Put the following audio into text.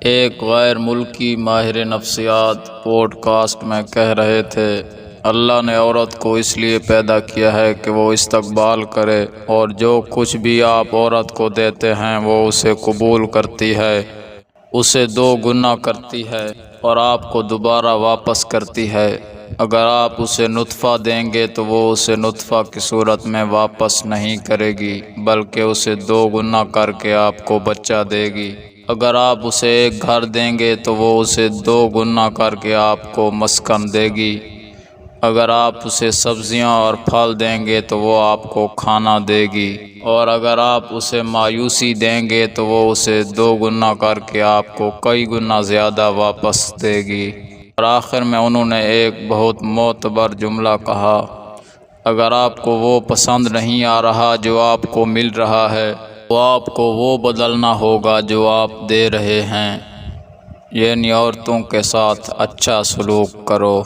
ایک غیر ملکی ماہر نفسیات پوڈ کاسٹ میں کہہ رہے تھے، اللہ نے عورت کو اس لیے پیدا کیا ہے کہ وہ استقبال کرے، اور جو کچھ بھی آپ عورت کو دیتے ہیں وہ اسے قبول کرتی ہے، اسے 2 گنا کرتی ہے اور آپ کو دوبارہ واپس کرتی ہے۔ اگر آپ اسے نطفہ دیں گے تو وہ اسے نطفہ کی صورت میں واپس نہیں کرے گی، بلکہ اسے 2 گنا کر کے آپ کو بچہ دے گی۔ اگر آپ اسے ایک گھر دیں گے تو وہ اسے 2 گنا کر کے آپ کو مسکن دے گی۔ اگر آپ اسے سبزیاں اور پھل دیں گے تو وہ آپ کو کھانا دے گی، اور اگر آپ اسے مایوسی دیں گے تو وہ اسے 2 گنا کر کے آپ کو کئی گنا زیادہ واپس دے گی۔ اور آخر میں انہوں نے ایک بہت معتبر جملہ کہا، اگر آپ کو وہ پسند نہیں آ رہا جو آپ کو مل رہا ہے تو آپ کو وہ بدلنا ہوگا جو آپ دے رہے ہیں، یعنی عورتوں کے ساتھ اچھا سلوک کرو۔